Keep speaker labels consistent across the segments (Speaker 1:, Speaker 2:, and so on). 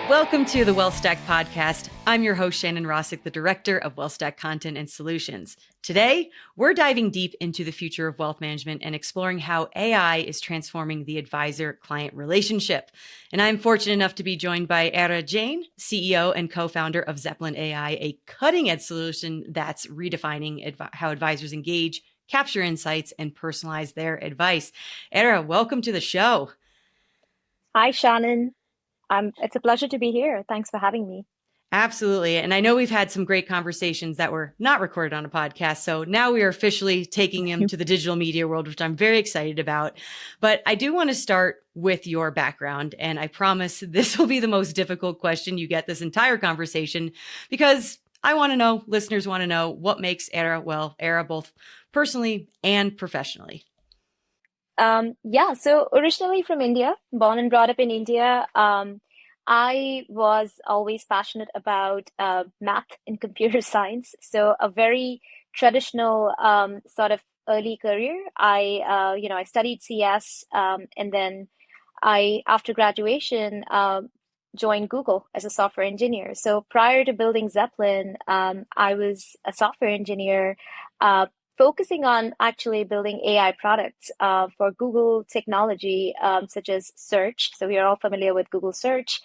Speaker 1: Welcome to the WealthStack Podcast. I'm your host, Shannon Rosic, the Director of WealthStack Content and Solutions. Today, we're diving deep into the future of wealth management and exploring how AI is transforming the advisor-client relationship. And I'm fortunate enough to be joined by Era Jain, CEO and co-founder of Zeplyn AI, a cutting-edge solution that's redefining how advisors engage, capture insights, and personalize their advice. Era, welcome to the show.
Speaker 2: Hi, Shannon. It's a pleasure to be here. Thanks for having me.
Speaker 1: Absolutely. And I know we've had some great conversations that were not recorded on a podcast. So now we are officially taking them to the digital media world, which I'm very excited about. But I do want to start with your background. And I promise this will be the most difficult question you get this entire conversation, because I want to know, listeners want to know, what makes Era both personally and professionally.
Speaker 2: So originally from India, born and brought up in India. I was always passionate about math and computer science. So a very traditional sort of early career. I studied CS, and then after graduation, joined Google as a software engineer. So prior to building Zeplyn, I was a software engineer, focusing on actually building AI products for Google technology, such as search. So we are all familiar with Google Search,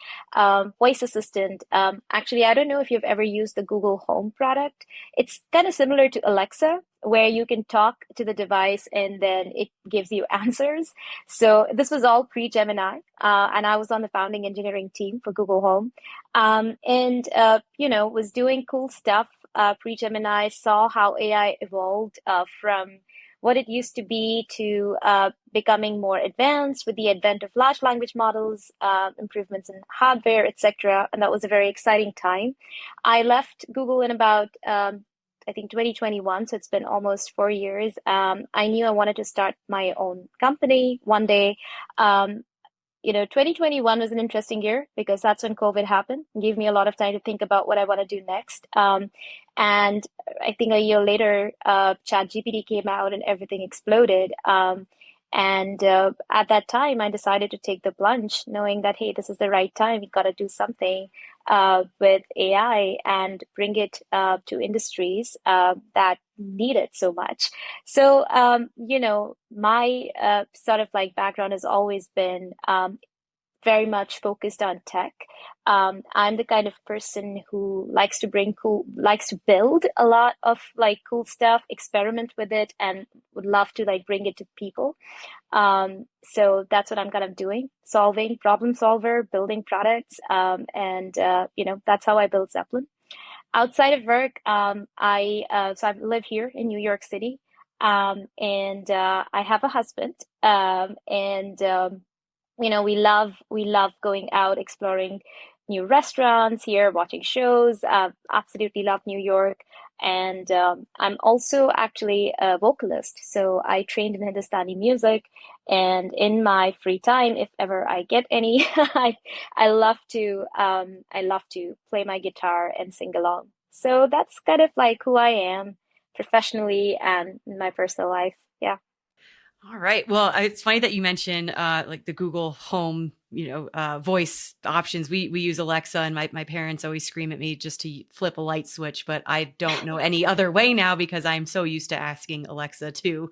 Speaker 2: voice assistant. Actually, I don't know if you've ever used the Google Home product. It's kind of similar to Alexa, where you can talk to the device and then it gives you answers. So this was all pre-Gemini, and I was on the founding engineering team for Google Home, was doing cool stuff. Pre-Gemini, saw how AI evolved from what it used to be to becoming more advanced with the advent of large language models, improvements in hardware, etc. And that was a very exciting time. I left Google in about, I think, 2021. So it's been almost 4 years. I knew I wanted to start my own company one day. 2021 was an interesting year because that's when COVID happened. It gave me a lot of time to think about what I want to do next. And I think a year later, ChatGPT came out and everything exploded. At that time, I decided to take the plunge, knowing that, hey, this is the right time. You've got to do something with AI and bring it to industries that need it so much. So, my sort of like background has always been very much focused on tech. I'm the kind of person who likes to build a lot of like cool stuff, experiment with it, and would love to like bring it to people. So that's what I'm kind of doing, problem solver, building products. That's how I build Zeplyn. Outside of work, I live here in New York City, and I have a husband, we love going out, exploring new restaurants here, watching shows. Absolutely love New York. And I'm also actually a vocalist. So I trained in Hindustani music. And in my free time, if ever I get any, I love to play my guitar and sing along. So that's kind of like who I am professionally and in my personal life. Yeah.
Speaker 1: All right. Well, it's funny that you mentioned like the Google Home, voice options. We use Alexa, and my parents always scream at me just to flip a light switch, but I don't know any other way now because I'm so used to asking Alexa to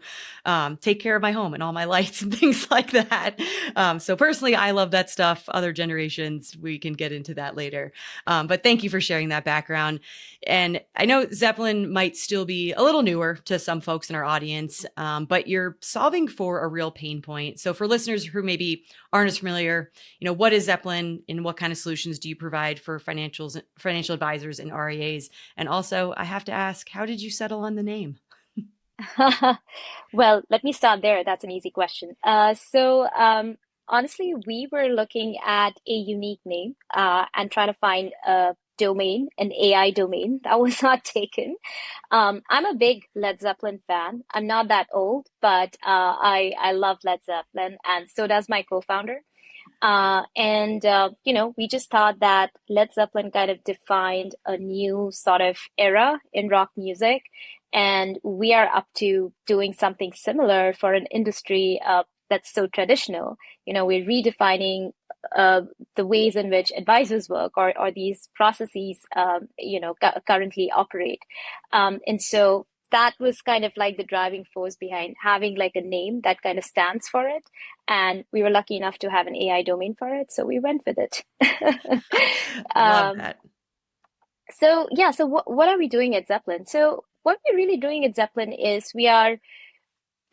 Speaker 1: take care of my home and all my lights and things like that. So personally, I love that stuff. Other generations, we can get into that later. But thank you for sharing that background. And I know Zeplyn might still be a little newer to some folks in our audience, but you're solving for a real pain point. So for listeners who maybe aren't as familiar, what is Zeplyn and what kind of solutions do you provide for financial advisors and RIAs? And also, I have to ask, how did you settle on the name?
Speaker 2: Well, let me start there. That's an easy question. Honestly, we were looking at a unique name and trying to find a domain, an AI domain that was not taken. I'm a big Led Zeppelin fan. I'm not that old, but I love Led Zeppelin, and so does my co-founder. We just thought that Led Zeppelin kind of defined a new sort of era in rock music. And we are up to doing something similar for an industry that's so traditional. We're redefining the ways in which advisors work, or these processes, currently operate. And so that was kind of like the driving force behind having like a name that kind of stands for it. And we were lucky enough to have an AI domain for it, so we went with it.
Speaker 1: Love
Speaker 2: um,
Speaker 1: that.
Speaker 2: so yeah, so what are we doing at Zeppelin? So what we're really doing at Zeppelin is we are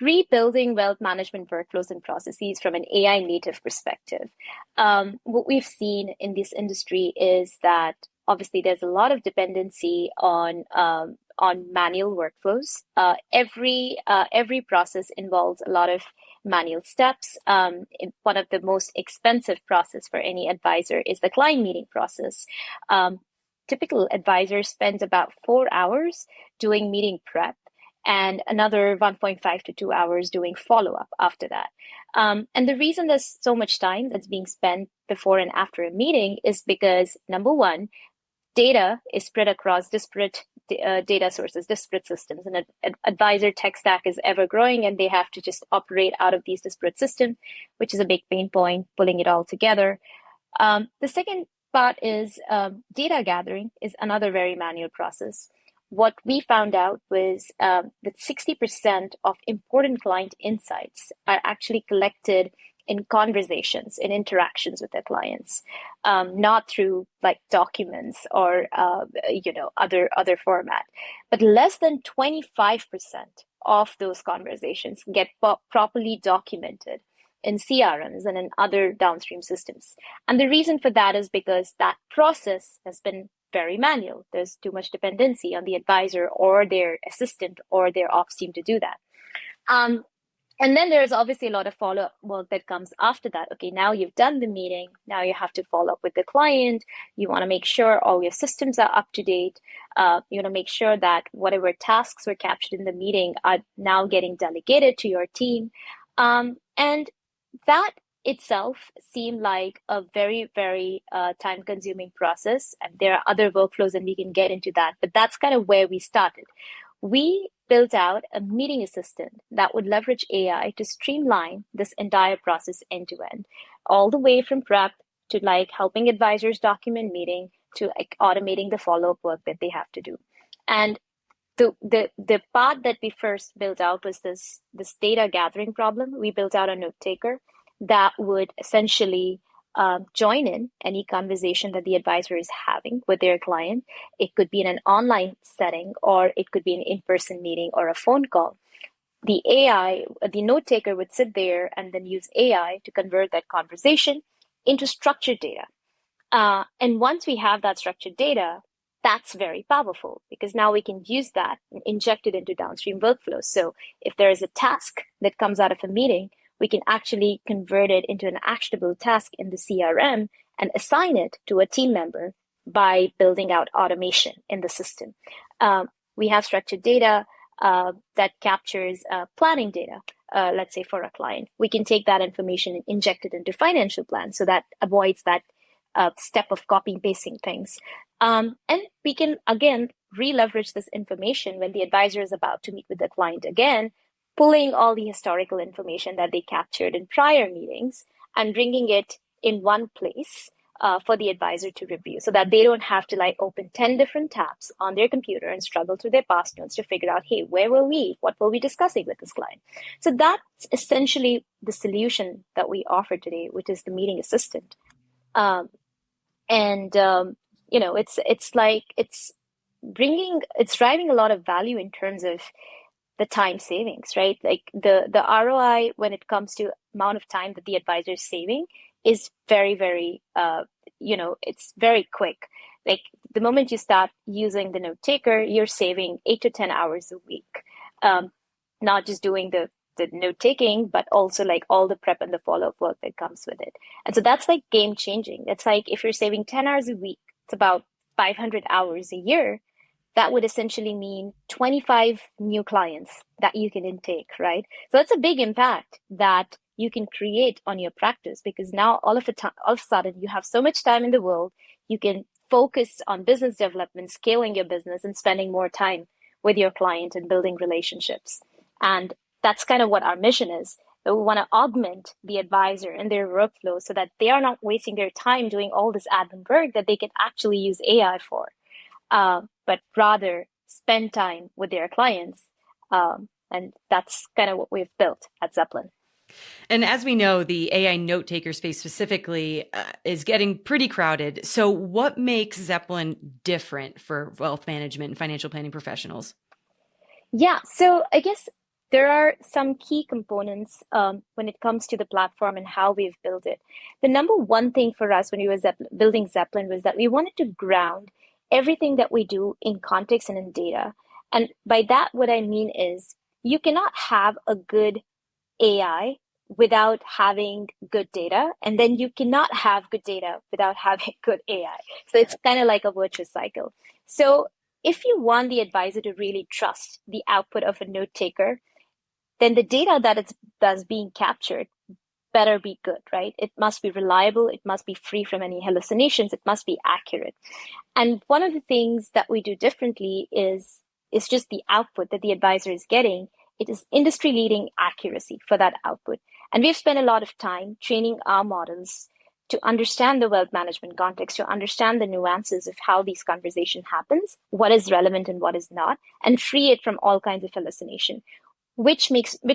Speaker 2: rebuilding wealth management workflows and processes from an AI native perspective. What we've seen in this industry is that obviously there's a lot of dependency on manual workflows. Every process involves a lot of manual steps. One of the most expensive process for any advisor is the client meeting process. Typical advisor spends about 4 hours doing meeting prep and another 1.5 to 2 hours doing follow-up after that. And the reason there's so much time that's being spent before and after a meeting is because, number one, data is spread across disparate data sources, disparate systems, and an advisor tech stack is ever growing, and they have to just operate out of these disparate systems, which is a big pain point, pulling it all together. The second part is data gathering is another very manual process. What we found out was that 60% of important client insights are actually collected in conversations, in interactions with their clients, not through like documents or other format. But less than 25% of those conversations get properly documented in CRMs and in other downstream systems. And the reason for that is because that process has been very manual. There's too much dependency on the advisor or their assistant or their ops team to do that. And then there's obviously a lot of follow-up work that comes after that. Okay, now you've done the meeting. Now you have to follow up with the client. You want to make sure all your systems are up to date. You want to make sure that whatever tasks were captured in the meeting are now getting delegated to your team. And that itself seemed like a very, very time-consuming process. And there are other workflows, and we can get into that. But that's kind of where we started. We built out a meeting assistant that would leverage AI to streamline this entire process end to end, all the way from prep to like helping advisors document meeting to like automating the follow-up work that they have to do. And the part that we first built out was this data gathering problem. We built out a note taker that would essentially join in any conversation that the advisor is having with their client. It could be in an online setting, or it could be an in-person meeting or a phone call. The AI, the note taker would sit there and then use AI to convert that conversation into structured data. And once we have that structured data, that's very powerful because now we can use that and inject it into downstream workflows. So if there is a task that comes out of a meeting, we can actually convert it into an actionable task in the CRM and assign it to a team member by building out automation in the system. We have structured data that captures planning data, let's say for a client. We can take that information and inject it into financial plans, so that avoids that step of copy and pasting things. And we can, again, re-leverage this information when the advisor is about to meet with the client again, pulling all the historical information that they captured in prior meetings and bringing it in one place for the advisor to review, so that they don't have to like open 10 different tabs on their computer and struggle through their past notes to figure out, hey, where were we? What were we discussing with this client? So that's essentially the solution that we offer today, which is the meeting assistant. It's driving a lot of value in terms of the time savings, right? Like the ROI when it comes to amount of time that the advisor is saving is very, very, it's very quick. Like the moment you start using the note taker, you're saving 8 to 10 hours a week. Not just doing the note taking, but also like all the prep and the follow-up work that comes with it. And so that's like game changing. It's like if you're saving 10 hours a week, it's about 500 hours a year. That would essentially mean 25 new clients that you can intake, right? So that's a big impact that you can create on your practice, because now all of a sudden you have so much time in the world, you can focus on business development, scaling your business, and spending more time with your client and building relationships. And that's kind of what our mission is but we want to augment the advisor and their workflow so that they are not wasting their time doing all this admin work that they can actually use AI for, but rather spend time with their clients. And that's kind of what we've built at Zeplyn.
Speaker 1: And as we know, the AI note taker space specifically is getting pretty crowded. So what makes Zeplyn different for wealth management and financial planning professionals?
Speaker 2: Yeah, so I guess there are some key components when it comes to the platform and how we've built it. The number one thing for us when we were building Zeplyn was that we wanted to ground everything that we do in context and in data. And by that, what I mean is you cannot have a good AI without having good data, and then you cannot have good data without having good AI. So it's kind of like a virtuous cycle. So if you want the advisor to really trust the output of a note taker, then the data that's being captured better be good, right? It must be reliable. It must be free from any hallucinations. It must be accurate. And one of the things that we do differently is just the output that the advisor is getting. It is industry leading accuracy for that output. And we've spent a lot of time training our models to understand the wealth management context, to understand the nuances of how these conversation happens, what is relevant and what is not, and free it from all kinds of hallucination, which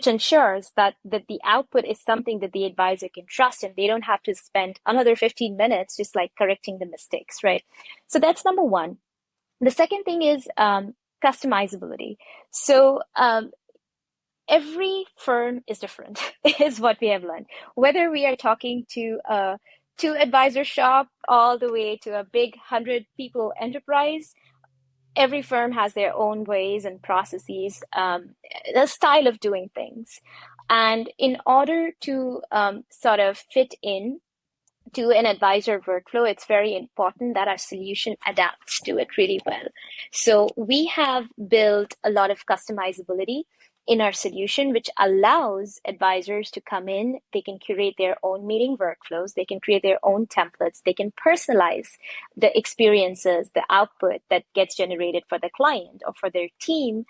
Speaker 2: ensures that the output is something that the advisor can trust, and they don't have to spend another 15 minutes just like correcting the mistakes, right? So that's number one. The second thing is customizability. So every firm is different, is what we have learned. Whether we are talking to a two-advisor shop all the way to a big 100-people enterprise, every firm has their own ways and processes, the style of doing things. And in order to sort of fit in to an advisor workflow, it's very important that our solution adapts to it really well. So we have built a lot of customizability in our solution, which allows advisors to come in. They can curate their own meeting workflows. They can create their own templates. They can personalize the experiences, the output that gets generated for the client or for their team,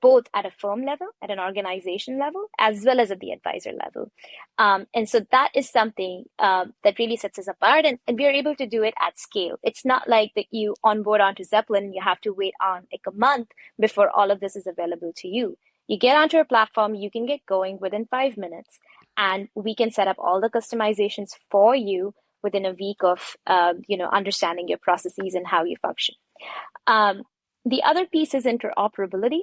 Speaker 2: both at a firm level, at an organization level, as well as at the advisor level. And so that is something that really sets us apart, and we are able to do it at scale. It's not like that you onboard onto Zeplyn and you have to wait on like a month before all of this is available to you. You get onto our platform, you can get going within 5 minutes, and we can set up all the customizations for you within a week of understanding your processes and how you function. The other piece is interoperability.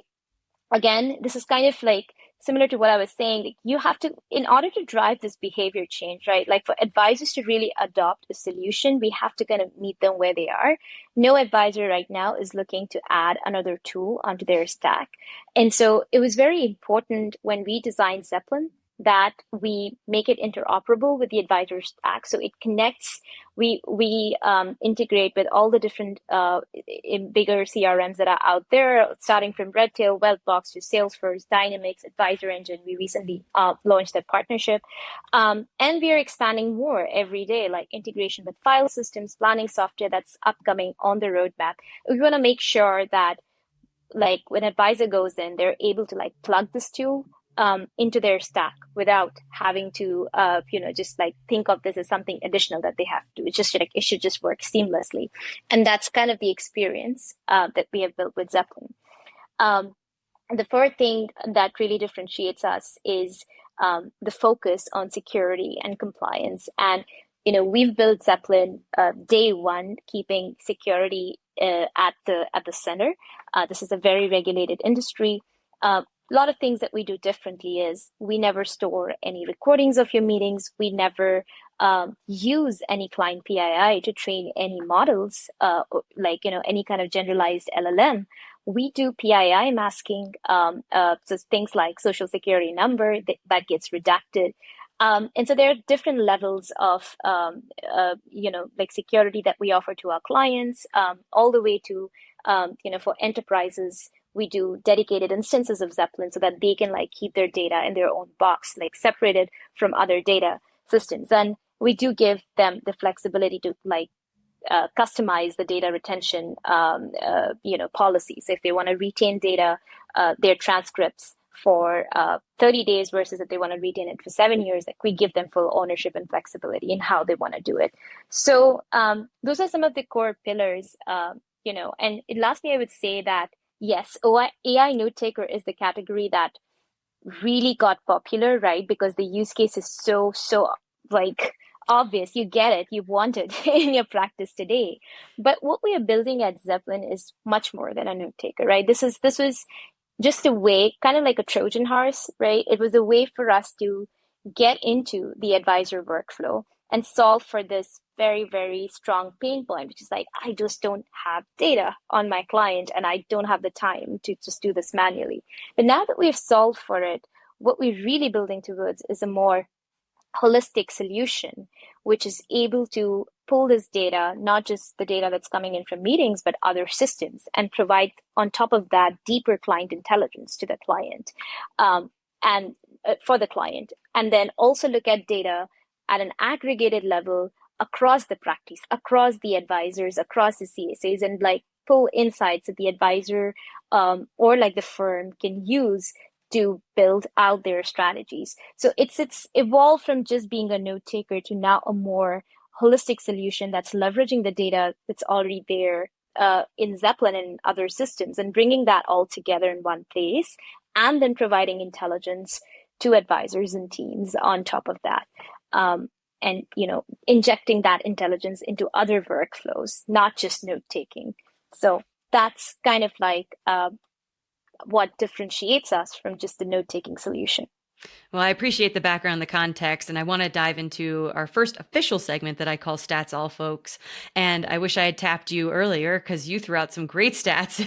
Speaker 2: Again, this is kind of like similar to what I was saying. Like you have to, in order to drive this behavior change, right? Like for advisors to really adopt a solution, we have to kind of meet them where they are. No advisor right now is looking to add another tool onto their stack. And so it was very important when we designed Zeplyn that we make it interoperable with the advisor stack. So it connects, we integrate with all the different bigger CRMs that are out there, starting from Redtail, Wealthbox to Salesforce, Dynamics, Advisor Engine. We recently launched that partnership. And we are expanding more every day, like integration with file systems, planning software that's upcoming on the roadmap. We want to make sure that like when advisor goes in, they're able to like plug this tool into their stack without having to, just like think of this as something additional that they have to. It's just like it should just work seamlessly, and that's kind of the experience that we have built with Zeplyn. The fourth thing that really differentiates us is the focus on security and compliance. And we've built Zeplyn day one, keeping security at the center. This is a very regulated industry. A lot of things that we do differently is we never store any recordings of your meetings. We never use any client PII to train any models, any kind of generalized LLM. We do PII masking, so things like social security number that gets redacted. And so there are different levels of, like security that we offer to our clients, all the way to, for enterprises. We do dedicated instances of Zeplyn so that they can like keep their data in their own box, like separated from other data systems. And we do give them the flexibility to like customize the data retention, policies. If they want to retain data, their transcripts for 30 days versus if they want to retain it for 7 years, like we give them full ownership and flexibility in how they want to do it. So those are some of the core pillars, and lastly, I would say that yes, AI note taker is the category that really got popular, right? Because the use case is so like obvious. You get it, you want it in your practice today. But what we are building at Zeplyn is much more than a note taker, right? This was just a way, kind of like a Trojan horse, right? It was a way for us to get into the advisor workflow and solve for this very, very strong pain point, which is like, I just don't have data on my client and I don't have the time to just do this manually. But now that we've solved for it, what we're really building towards is a more holistic solution, which is able to pull this data, not just the data that's coming in from meetings, but other systems, and provide on top of that deeper client intelligence to the client and for the client. And then also look at data at an aggregated level across the practice, across the advisors, across the CSAs, and like pull insights that the advisor or like the firm can use to build out their strategies. So it's evolved from just being a note taker to now a more holistic solution that's leveraging the data that's already there in Zeplyn and other systems, and bringing that all together in one place, and then providing intelligence to advisors and teams on top of that. And injecting that intelligence into other workflows, not just note taking. So that's kind of like what differentiates us from just the note-taking solution.
Speaker 1: Well, I appreciate the background, the context, and I want to dive into our first official segment that I call Stats All Folks. And I wish I had tapped you earlier because you threw out some great stats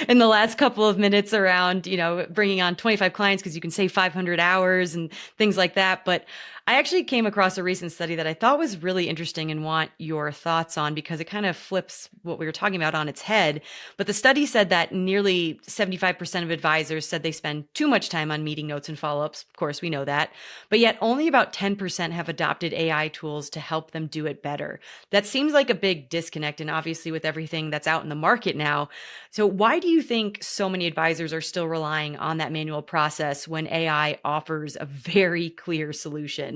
Speaker 1: in the last couple of minutes around, bringing on 25 clients because you can save 500 hours and things like that. But I actually came across a recent study that I thought was really interesting and want your thoughts on because it kind of flips what we were talking about on its head. But the study said that nearly 75% of advisors said they spend too much time on meeting notes and follow-ups. Of course, we know that. But yet only about 10% have adopted AI tools to help them do it better. That seems like a big disconnect, and obviously with everything that's out in the market now. So why do you think so many advisors are still relying on that manual process when AI offers a very clear solution?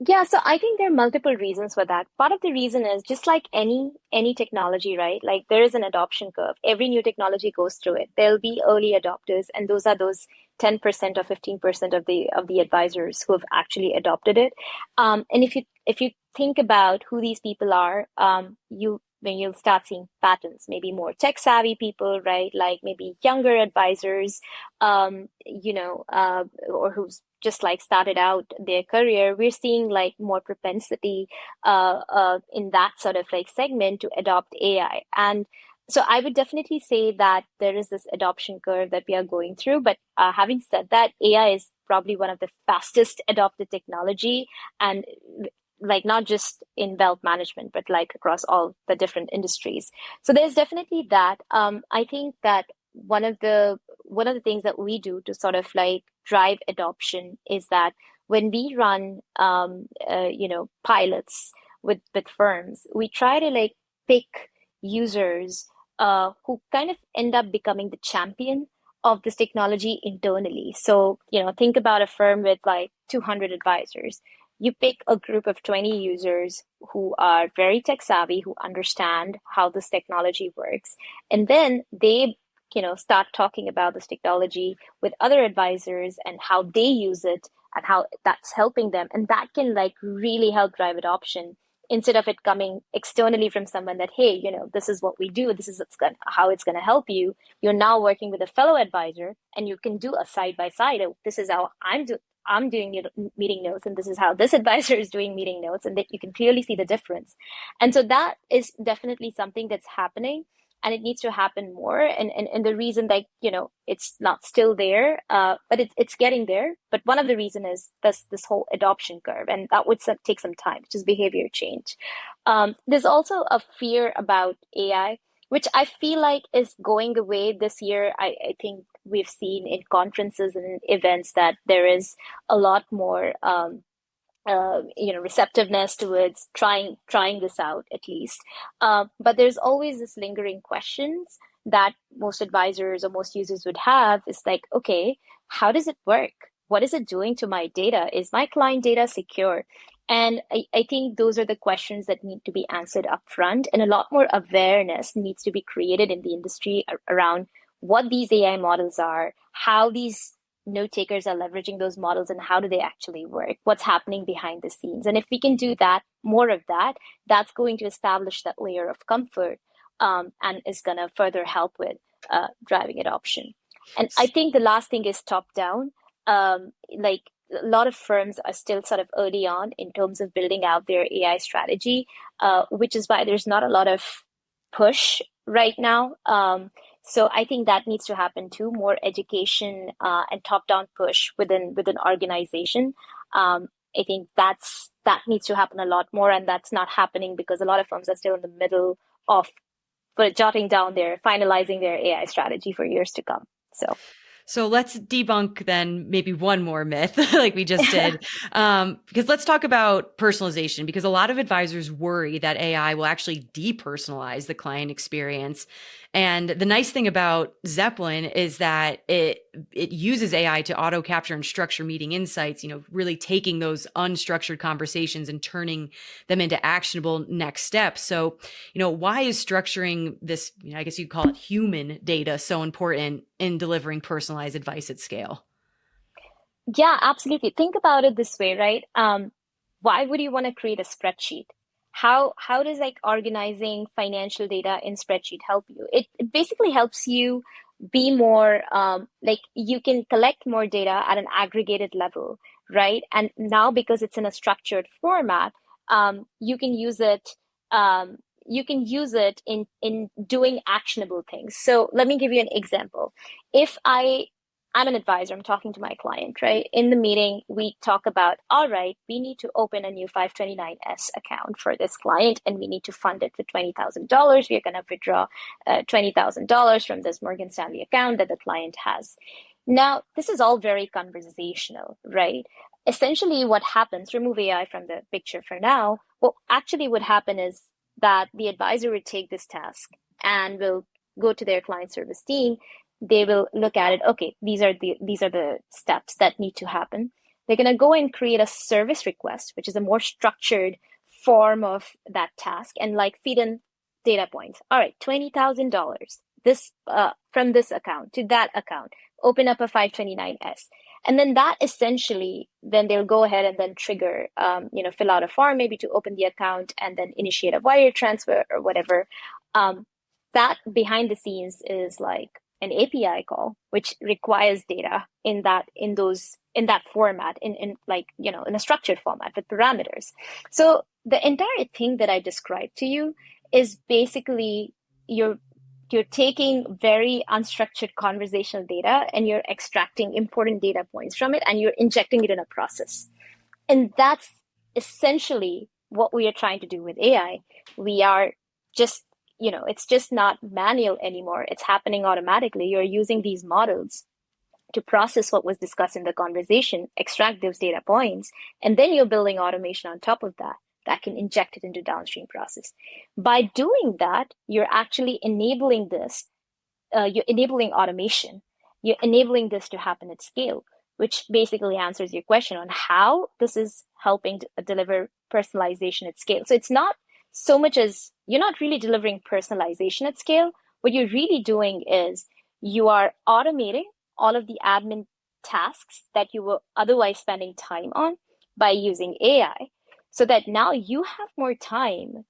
Speaker 2: Yeah, so I think there are multiple reasons for that. Part of the reason is just like any technology, right? Like there is an adoption curve. Every new technology goes through it. There'll be early adopters, and those are those 10% or 15% of the advisors who have actually adopted it. And if you think about who these people are, you'll start seeing patterns, maybe more tech savvy people, right? Like maybe younger advisors, or who's just like started out their career. We're seeing like more propensity in that sort of like segment to adopt AI. And so I would definitely say that there is this adoption curve that we are going through. But having said that, AI is probably one of the fastest adopted technology, and like not just in wealth management, but like across all the different industries. So there's definitely that. I think that one of the things that we do to sort of like drive adoption is that when we run pilots with firms, we try to like pick users who kind of end up becoming the champion of this technology internally. So, think about a firm with like 200 advisors. You pick a group of 20 users who are very tech savvy, who understand how this technology works. And then they, start talking about this technology with other advisors and how they use it and how that's helping them. And that can like really help drive adoption, instead of it coming externally from someone that, hey, this is what we do, this is how it's going to help you. You're now working with a fellow advisor, and you can do a side by side. This is how I'm doing meeting notes, and this is how this advisor is doing meeting notes, and that you can clearly see the difference. And so that is definitely something that's happening, and it needs to happen more. And the reason that, it's not still there, but it's getting there. But one of the reasons is this whole adoption curve, and that would take some time, which is behavior change. There's also a fear about AI, which I feel like is going away this year. I think we've seen in conferences and events that there is a lot more receptiveness towards trying this out, at least. But there's always this lingering questions that most advisors or most users would have is like, okay, how does it work? What is it doing to my data? Is my client data secure? And I think those are the questions that need to be answered upfront, and a lot more awareness needs to be created in the industry around what these AI models are, how these note takers are leveraging those models, and how do they actually work, what's happening behind the scenes. And if we can do that, more of that, that's going to establish that layer of comfort, and is going to further help with driving adoption. And I think the last thing is top down. Like a lot of firms are still sort of early on in terms of building out their AI strategy, which is why there's not a lot of push right now. So I think that needs to happen too, more education and top-down push within an organization. I think that needs to happen a lot more, and that's not happening because a lot of firms are still in the middle of jotting down finalizing their AI strategy for years to come.
Speaker 1: So let's debunk then maybe one more myth like we just did. Because let's talk about personalization, because a lot of advisors worry that AI will actually depersonalize the client experience. And the nice thing about Zeplyn is that it uses AI to auto capture and structure meeting insights, really taking those unstructured conversations and turning them into actionable next steps. So, why is structuring this, I guess you'd call it human data, so important in delivering personalized advice at scale?
Speaker 2: Yeah, absolutely. Think about it this way, right? Why would you want to create a spreadsheet? How does like organizing financial data in spreadsheet help you? It basically helps you be more like you can collect more data at an aggregated level, right? And now because it's in a structured format, you can use it. You can use it in doing actionable things. So let me give you an example. If I'm an advisor, I'm talking to my client, right? In the meeting, we talk about, all right, we need to open a new 529S account for this client, and we need to fund it with $20,000. We are going to withdraw $20,000 from this Morgan Stanley account that the client has. Now, this is all very conversational, right? Essentially, what happens, remove AI from the picture for now, what actually would happen is that the advisor would take this task and will go to their client service team. They will look at it. Okay, these are the steps that need to happen. They're going to go and create a service request, which is a more structured form of that task, and like feed in data points. All right, $20,000 this from this account to that account. Open up a 529S, and then that essentially, then they'll go ahead and then trigger, fill out a form maybe to open the account and then initiate a wire transfer or whatever. That behind the scenes is like an API call, which requires data in that format, in a structured format with parameters. So the entire thing that I described to you is basically you're taking very unstructured conversational data and you're extracting important data points from it and you're injecting it in a process. And that's essentially what we are trying to do with AI. We are just it's just not manual anymore. It's happening automatically. You're using these models to process what was discussed in the conversation, extract those data points, and then you're building automation on top of that can inject it into downstream process. By doing that, you're actually enabling this. You're enabling automation. You're enabling this to happen at scale, which basically answers your question on how this is helping to deliver personalization at scale. So it's not so much as you're not really delivering personalization at scale. What you're really doing is you are automating all of the admin tasks that you were otherwise spending time on by using AI, so that now you have more time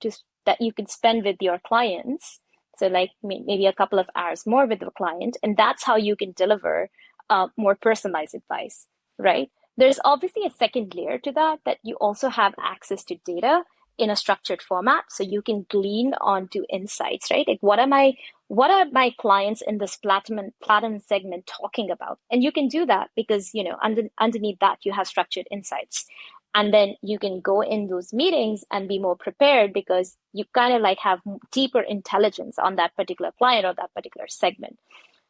Speaker 2: that you can spend with your clients. So like maybe a couple of hours more with the client, and that's how you can deliver more personalized advice, right? There's obviously a second layer to that you also have access to data in a structured format, so you can glean onto insights, right? Like what are my clients in this platinum segment talking about? And you can do that because underneath that you have structured insights, and then you can go in those meetings and be more prepared because you kind of like have deeper intelligence on that particular client or that particular segment.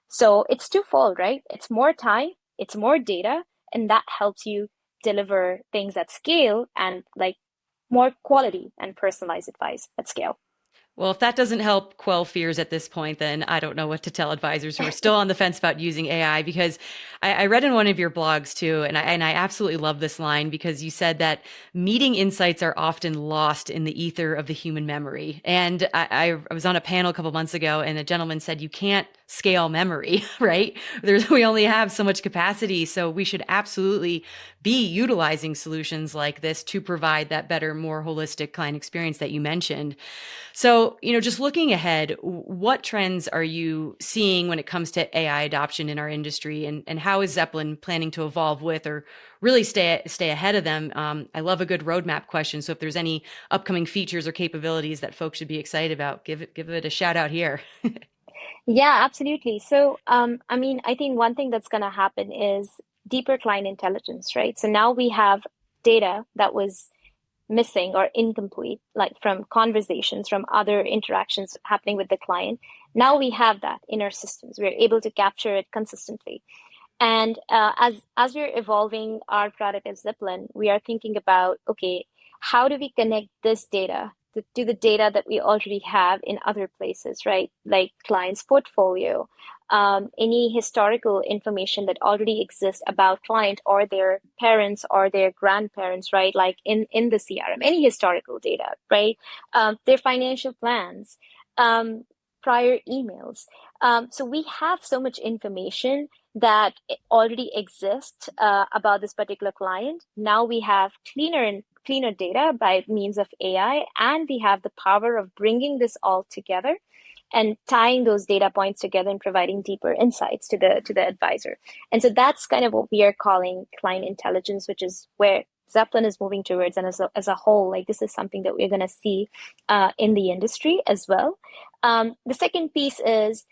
Speaker 2: So it's twofold, right? It's more time, it's more data, and that helps you deliver things at scale and like more quality and personalized advice at scale.
Speaker 1: Well, if that doesn't help quell fears at this point, then I don't know what to tell advisors who are still on the fence about using AI. Because I read in one of your blogs too, and I absolutely love this line because you said that meeting insights are often lost in the ether of the human memory. And I was on a panel a couple months ago, and a gentleman said you can't scale memory, right? We only have so much capacity, so we should absolutely be utilizing solutions like this to provide that better, more holistic client experience that you mentioned. So, just looking ahead, what trends are you seeing when it comes to AI adoption in our industry, and how is Zeplyn planning to evolve with or really stay ahead of them? I love a good roadmap question. So, if there's any upcoming features or capabilities that folks should be excited about, give it a shout out here.
Speaker 2: Yeah, absolutely. So, I mean, I think one thing that's going to happen is deeper client intelligence, right? So now we have data that was missing or incomplete, like from conversations, from other interactions happening with the client. Now we have that in our systems. We're able to capture it consistently. And as we're evolving our product as Zeplyn, we are thinking about, okay, how do we connect this data to the data that we already have in other places, right? Like clients' portfolio, any historical information that already exists about client or their parents or their grandparents, right? Like in the CRM, any historical data, right? Their financial plans, prior emails. So we have so much information that already exists about this particular client. Now we have cleaner data by means of AI, and we have the power of bringing this all together and tying those data points together and providing deeper insights to the advisor. And so that's kind of what we are calling client intelligence, which is where Zeplyn is moving towards. And as a whole, like this is something that we're going to see in the industry as well. The second piece is,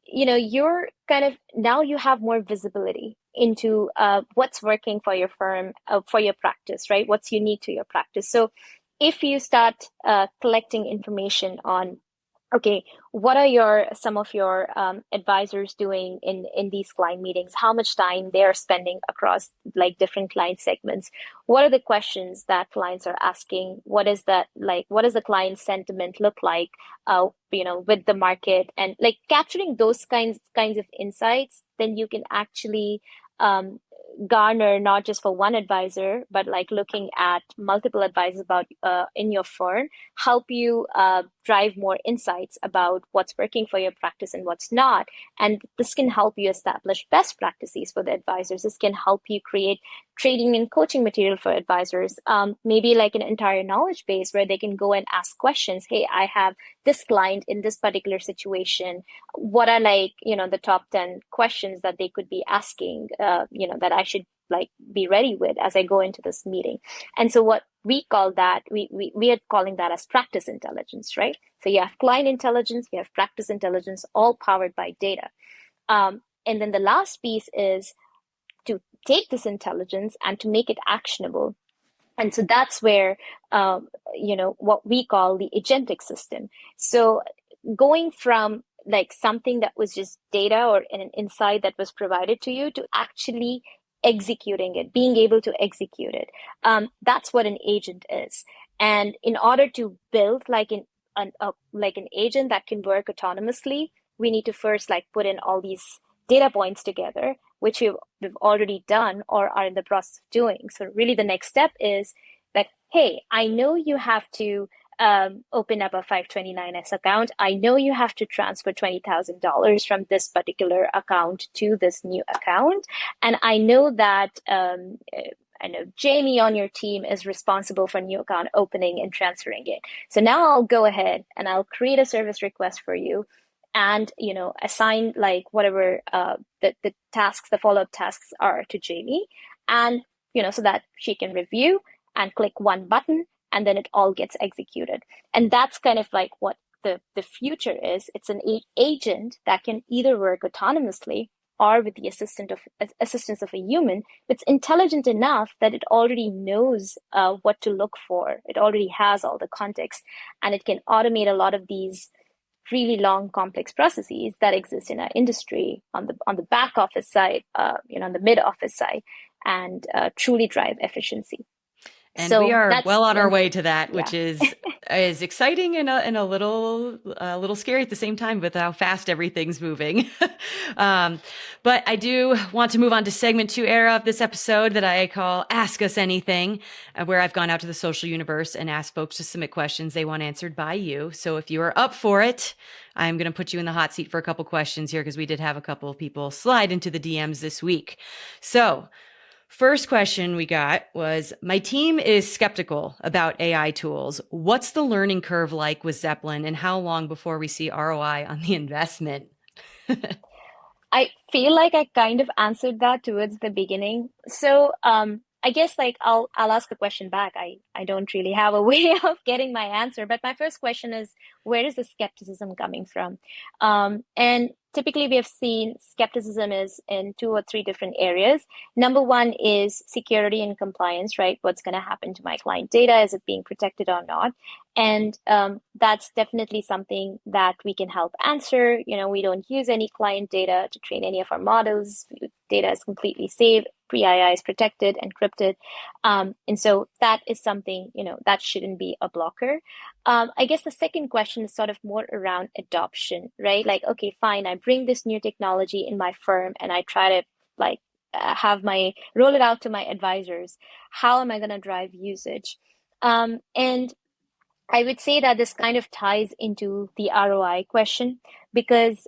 Speaker 2: you're kind of now you have more visibility into what's working for your firm, for your practice, right? What's unique to your practice. So if you start collecting information on, okay, what are some of your advisors doing in these client meetings? How much time they are spending across like different client segments? What are the questions that clients are asking? What is that like? What does the client sentiment look like? With the market, and like capturing those kinds of insights, then you can actually garner not just for one advisor, but like looking at multiple advisors about in your firm, help you drive more insights about what's working for your practice and what's not. And this can help you establish best practices for the advisors. This can help you create training and coaching material for advisors, maybe like an entire knowledge base where they can go and ask questions. Hey, I have this client in this particular situation. What are the top 10 questions that they could be asking, that I should like be ready with as I go into this meeting. And so what we call that, we are calling that as practice intelligence, right? So you have client intelligence, you have practice intelligence, all powered by data. And then the last piece is to take this intelligence and to make it actionable. And so that's where, what we call the agentic system. So going from like something that was just data or an insight that was provided to you to actually executing it, being able to execute it. That's what an agent is. And in order to build like an agent that can work autonomously, we need to first like put in all these data points together, which we've already done or are in the process of doing. So really the next step is that, hey, I know you have to open up a 529S account. I know you have to transfer $20,000 from this particular account to this new account. And I know that I know Jamie on your team is responsible for new account opening and transferring it. So now I'll go ahead and I'll create a service request for you and, assign like whatever the tasks, the follow-up tasks are to Jamie. And, so that she can review and click one button and then it all gets executed. And that's kind of like what the future is. It's an agent that can either work autonomously or with the assistance of a human. It's intelligent enough that it already knows what to look for. It already has all the context, and it can automate a lot of these really long, complex processes that exist in our industry on the back office side, on the mid office side, and truly drive efficiency.
Speaker 1: And
Speaker 2: So
Speaker 1: we are
Speaker 2: that's
Speaker 1: well on our way to that,
Speaker 2: yeah.
Speaker 1: which is is exciting and a little scary at the same time with how fast everything's moving. um, but I do want to move on to segment 2 era of this episode that I call Ask Us Anything, where I've gone out to the social universe and asked folks to submit questions they want answered by you. So if you are up for it, I'm going to put you in the hot seat for a couple questions here because we did have a couple of people slide into the DMs this week. So first question we got was, my team is skeptical about AI tools. What's the learning curve like with Zeplyn, and how long before we see ROI on the investment?
Speaker 2: I feel like I kind of answered that towards the beginning. So, I guess like I'll ask the question back. I don't really have a way of getting my answer, but my first question is, where is the skepticism coming from? And typically we have seen skepticism is in two or three different areas. Number one is security and compliance, right? What's going to happen to my client data? Is it being protected or not? And that's definitely something that we can help answer. You know, we don't use any client data to train any of our models. Data is completely safe, pre-II is protected, encrypted. And so that is something, you know, that shouldn't be a blocker. I guess the second question is sort of more around adoption, right? Like, okay, fine, I bring this new technology in my firm and I try to like roll it out to my advisors. How am I going to drive usage? And I would say that this kind of ties into the ROI question because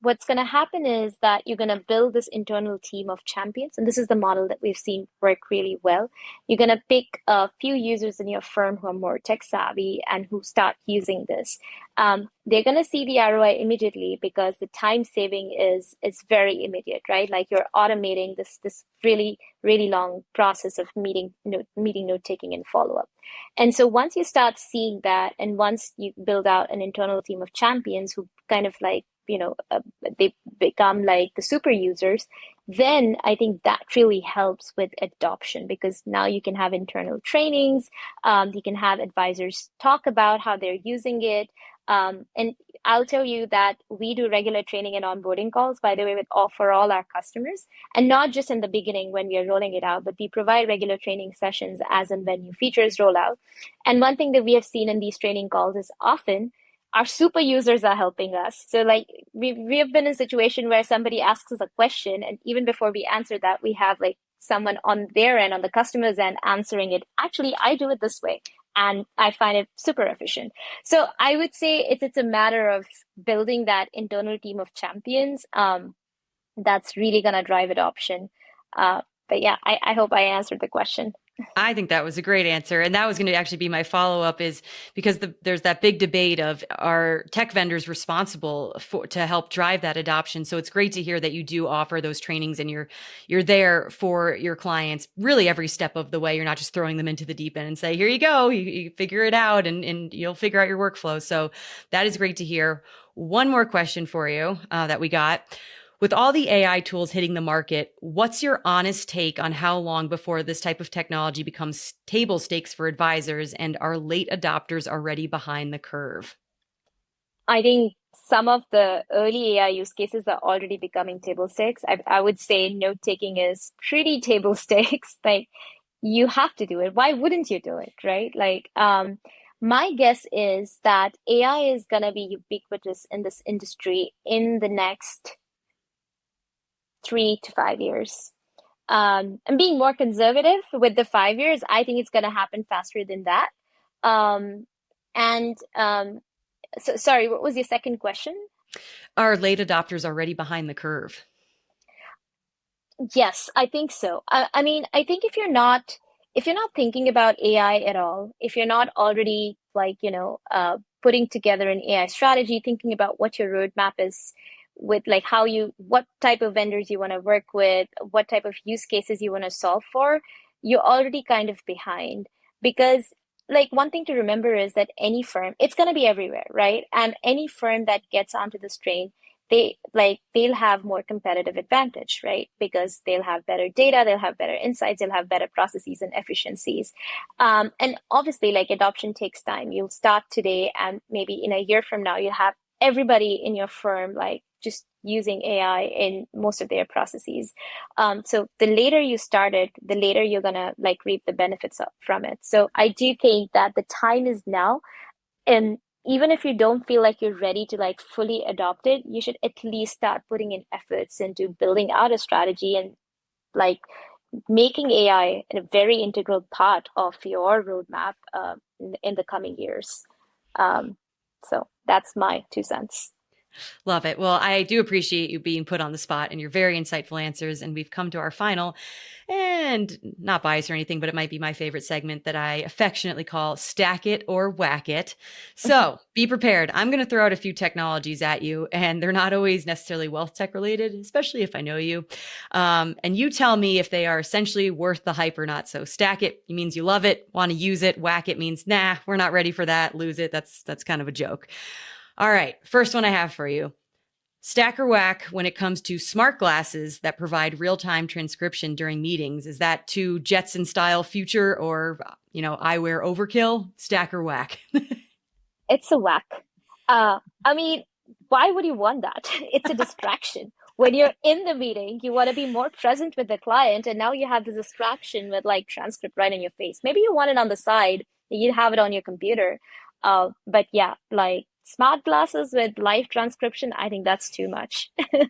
Speaker 2: what's going to happen is that you're going to build this internal team of champions. And this is the model that we've seen work really well. You're going to pick a few users in your firm who are more tech savvy and who start using this. They're going to see the ROI immediately because the time saving is very immediate, right? Like you're automating this really, really long process of meeting, note taking, and follow up. And so once you start seeing that, and once you build out an internal team of champions who kind of like, they become like the super users, then I think that really helps with adoption because now you can have internal trainings, you can have advisors talk about how they're using it. And I'll tell you that we do regular training and onboarding calls, by the way, for all our customers, and not just in the beginning when we are rolling it out, but we provide regular training sessions as and when new features roll out. And one thing that we have seen in these training calls is often our super users are helping us. So like we have been in a situation where somebody asks us a question, and even before we answer that, we have like someone on their end, on the customer's end, answering it. Actually, I do it this way, and I find it super efficient. So I would say it's a matter of building that internal team of champions. That's really gonna drive adoption. But yeah, I hope I answered the question.
Speaker 1: I think that was a great answer. And that was going to actually be my follow up, is because there's that big debate of, are tech vendors responsible to help drive that adoption? So it's great to hear that you do offer those trainings and you're there for your clients really every step of the way. You're not just throwing them into the deep end and say, here you go, you figure it out and you'll figure out your workflow. So that is great to hear. One more question for you that we got. With all the AI tools hitting the market, what's your honest take on how long before this type of technology becomes table stakes for advisors, and are late adopters already behind the curve?
Speaker 2: I think some of the early AI use cases are already becoming table stakes. I would say note taking is pretty table stakes. Like you have to do it. Why wouldn't you do it, right? Like, my guess is that AI is going to be ubiquitous in this industry in the next 3 to 5 years. And being more conservative with the 5 years, I think it's going to happen faster than that. And so, sorry, what was your second question?
Speaker 1: Are late adopters already behind the curve?
Speaker 2: Yes, I think so. I mean, I think if you're not thinking about AI at all, if you're not already like, putting together an AI strategy, thinking about what your roadmap is with like what type of vendors you want to work with, what type of use cases you want to solve for, you're already kind of behind. Because like one thing to remember is that any firm, it's going to be everywhere, right? And any firm that gets onto this train, they'll have more competitive advantage, right? Because they'll have better data, they'll have better insights, they'll have better processes and efficiencies. And obviously like adoption takes time. You'll start today and maybe in a year from now, you'll have everybody in your firm like just using AI in most of their processes. So the later you start it, the later you're gonna like reap the benefits from it. So I do think that the time is now, and even if you don't feel like you're ready to like fully adopt it, you should at least start putting in efforts into building out a strategy and like making AI a very integral part of your roadmap in the coming years. Um, so that's my 2 cents.
Speaker 1: Love it. Well, I do appreciate you being put on the spot and your very insightful answers. And we've come to our final, and not biased or anything, but it might be my favorite segment that I affectionately call Stack It or Whack It. So be prepared. I'm going to throw out a few technologies at you, and they're not always necessarily wealth tech related, especially if I know you. And you tell me if they are essentially worth the hype or not. So stack it means you love it, want to use it. Whack it means, nah, we're not ready for that. Lose it. That's kind of a joke. All right. First one I have for you. Stack or whack when it comes to smart glasses that provide real-time transcription during meetings. Is that too Jetson style future, or, eyewear overkill? Stack or whack?
Speaker 2: It's a whack. I mean, why would you want that? It's a distraction. When you're in the meeting, you want to be more present with the client, and now you have this distraction with like transcript right in your face. Maybe you want it on the side, you have it on your computer. But yeah, like smart glasses with live transcription, I think that's too much.
Speaker 1: All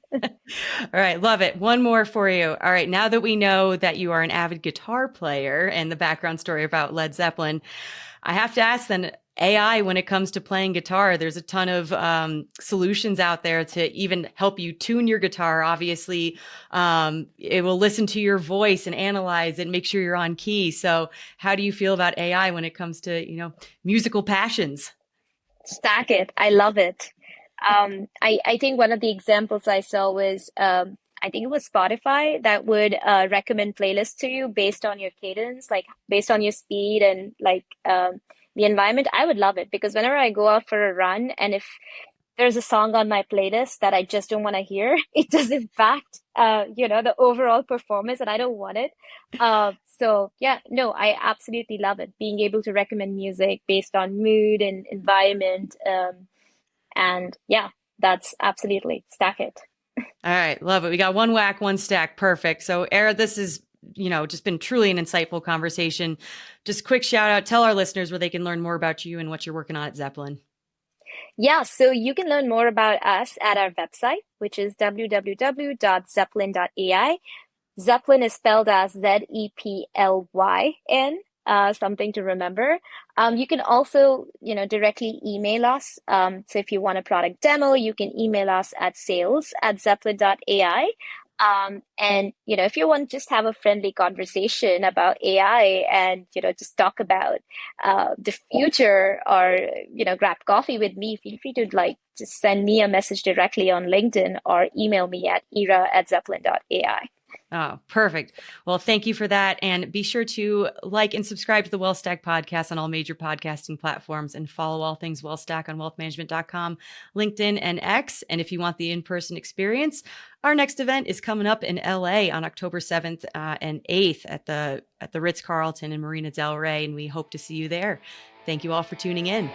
Speaker 1: right. Love it. One more for you. All right. Now that we know that you are an avid guitar player and the background story about Led Zeppelin, I have to ask then, AI, when it comes to playing guitar, there's a ton of solutions out there to even help you tune your guitar. Obviously, it will listen to your voice and analyze it, make sure you're on key. So how do you feel about AI when it comes to, musical passions?
Speaker 2: Stack it. I love it. I think one of the examples I saw was I think it was Spotify that would recommend playlists to you based on your cadence, like based on your speed and like the environment. I would love it because whenever I go out for a run and if there's a song on my playlist that I just don't want to hear, it does impact the overall performance and I don't want it. So yeah, no, I absolutely love it. Being able to recommend music based on mood and environment. And yeah, that's absolutely stack it.
Speaker 1: All right. Love it. We got one whack, one stack. Perfect. So Era, this is, just been truly an insightful conversation. Just quick shout out, tell our listeners where they can learn more about you and what you're working on at Zeplyn.
Speaker 2: Yeah, so you can learn more about us at our website, which is www.zeplyn.ai. Zeplyn is spelled as Zeplyn, something to remember. You can also, directly email us. So if you want a product demo, you can email us at sales@zeplyn.ai. And if you want to just have a friendly conversation about AI and just talk about the future, or grab coffee with me, feel free to like just send me a message directly on LinkedIn or email me at era@zeplyn.ai.
Speaker 1: Oh, perfect. Well, thank you for that. And be sure to like and subscribe to the WealthStack podcast on all major podcasting platforms and follow all things WealthStack on wealthmanagement.com, LinkedIn, and X. And if you want the in-person experience, our next event is coming up in LA on October 7th and 8th at the Ritz-Carlton in Marina Del Rey. And we hope to see you there. Thank you all for tuning in.